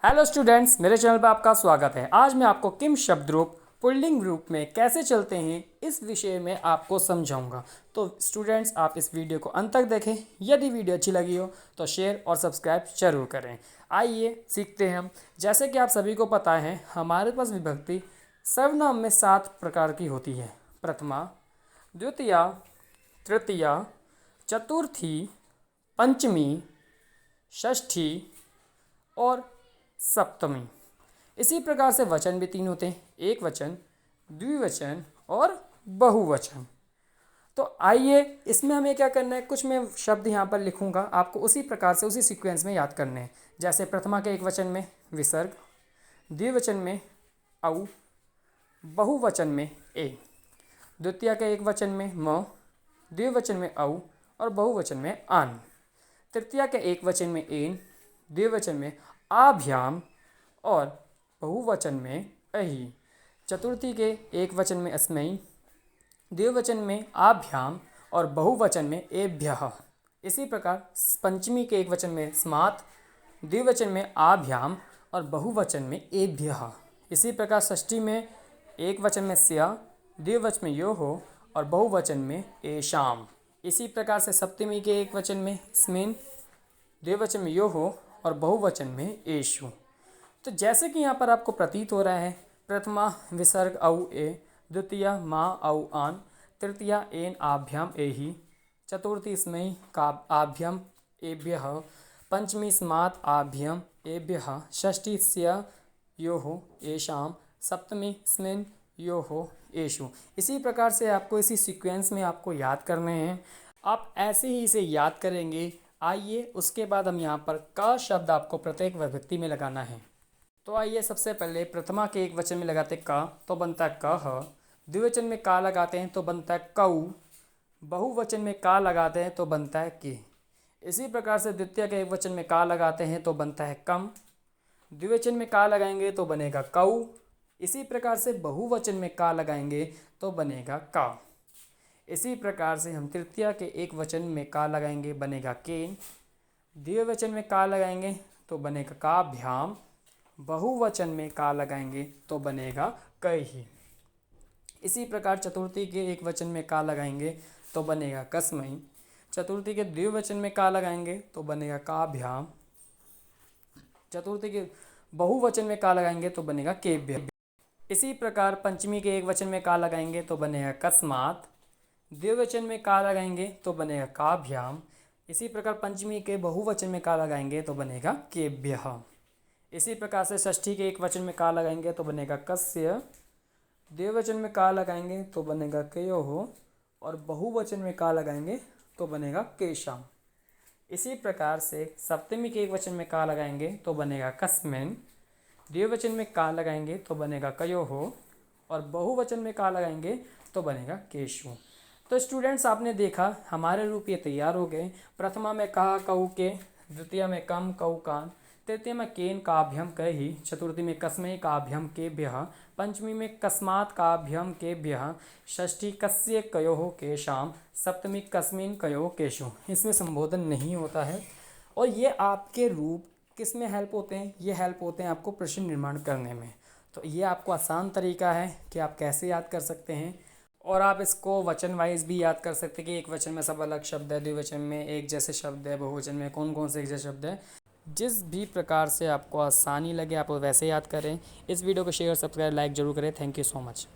Hello students, मेरे channel पर आपका स्वागत है। आज मैं आपको किम शब्द रूप पुल्लिंग रूप में कैसे चलते हैं इस विषय में आपको समझाऊंगा। तो स्टूडेंट्स, आप इस वीडियो को अंत तक देखें। यदि वीडियो अच्छी लगी हो तो शेयर और सब्सक्राइब जरूर करें। आइए सीखते हैं हम। जैसे कि आप सभी को पता है, हमारे पास विभक्ति सर्वनाम में 7 प्रकार की होती है। प्रथमा, द्वितीया, तृतीया, चतुर्थी, पंचमी, षष्ठी और सप्तमी। इसी प्रकार से वचन भी 3 होते हैं, एक वचन, द्विवचन और बहुवचन। तो आइए इसमें हमें क्या करना है, कुछ मैं शब्द यहाँ पर लिखूँगा, आपको उसी प्रकार से उसी सीक्वेंस में याद करने हैं। जैसे प्रथमा के एक वचन में विसर्ग, द्विवचन में औ, बहुवचन में ए, द्वितीय के एक वचन में म, द्विवचन में औ और बहुवचन में आन, तृतीया के एक वचन में एन, द्विवचन में आभ्याम और बहुवचन में अहि, चतुर्थी के एक वचन में अस्मै, द्विवचन में आभ्याम और बहुवचन में एभ्यः। इसी प्रकार पंचमी के एक वचन में स्मात्, द्विवचन में आभ्याम और बहुवचन में एभ्यः। इसी प्रकार षष्ठी में एक वचन में स्या, द्विवचन में योः और बहुवचन में एषाम्। इसी प्रकार से सप्तमी के एक वचन में स्मिन्, द्विवचन में योः और बहुवचन में एषु। तो जैसे कि यहाँ पर आपको प्रतीत हो रहा है, प्रथमा विसर्ग औ ए, द्वितीया मा औ आन, तृतीया एन आभ्याम एहि, चतुर्थी स्मै का आभ्यम एभ्यः, पंचमी स्मात् आभ्यम एभ्यः, षष्ठी स्या योः एषाम्, सप्तमी स्मिन् योः एषु। इसी प्रकार से आपको इसी सीक्वेंस में आपको याद करने हैं। आप ऐसे ही इसे याद करेंगे। आइए उसके बाद हम यहाँ पर का शब्द आपको प्रत्येक विभक्ति में लगाना है। तो आइए सबसे पहले प्रथमा के एक वचन में लगाते का तो बनता है कह, द्विवचन में का लगाते हैं तो बनता है कौ, बहुवचन में का लगाते हैं तो बनता है के। इसी प्रकार से द्वितीय के एक वचन में का लगाते हैं तो बनता है कम, द्विवचन में का लगाएंगे तो बनेगा कौ। इसी प्रकार से बहुवचन में का लगाएंगे तो बनेगा का। इसी प्रकार से हम तृतीया के एक वचन में का लगाएंगे बनेगा केन, द्विवचन में का लगाएंगे तो बनेगा काभ्याम, बहुवचन में का लगाएंगे तो बनेगा कैहि। इसी प्रकार चतुर्थी के एक वचन में का लगाएंगे तो बनेगा कस्मै, चतुर्थी के द्विवचन में का लगाएंगे तो बनेगा काभ्याम, चतुर्थी के बहुवचन में का लगाएंगे तो बनेगा केभ्य। इसी प्रकार पंचमी के एक वचन में का लगाएंगे तो बनेगा कस्मात्, द्विवचन में का लगाएंगे तो बनेगा काभ्याम। इसी प्रकार पंचमी के बहुवचन में का लगाएंगे तो बनेगा केभ्यः। इसी प्रकार से षष्ठी के एक वचन में का लगाएंगे तो बनेगा कस्य, द्विवचन में का लगाएंगे तो बनेगा कयोः और बहुवचन में का लगाएंगे तो बनेगा केशाम्। इसी प्रकार से सप्तमी के एक वचन में का लगाएंगे तो बनेगा कस्मिन्, द्विवचन में का लगाएंगे तो बनेगा कयोः और बहुवचन में का लगाएंगे तो बनेगा केषु। तो स्टूडेंट्स, आपने देखा हमारे रूप ये तैयार हो गए। प्रथमा में कहा कऊ के, द्वितीय में कम कऊ कान, तृतीय में केन काभ्यम कैहि, चतुर्थी में कस्मै काभ्यम केभ्यः, पंचमी में कस्मात् काभ्यम केभ्यः, षष्ठी कस्य कयोः केशाम्, सप्तमी कस्मिन् कयोः केषु। इसमें संबोधन नहीं होता है। और ये आपके रूप किस में हेल्प होते हैं? ये हेल्प होते हैं आपको प्रश्न निर्माण करने में। तो ये आपको आसान तरीका है कि आप कैसे याद कर सकते हैं। और आप इसको वचन वाइज भी याद कर सकते हैं कि एक वचन में सब अलग शब्द है, द्विवचन में एक जैसे शब्द है, बहुवचन में कौन कौन से एक जैसे शब्द है। जिस भी प्रकार से आपको आसानी लगे आप वैसे याद करें। इस वीडियो को शेयर, सब्सक्राइब, लाइक जरूर करें। Thank you so much.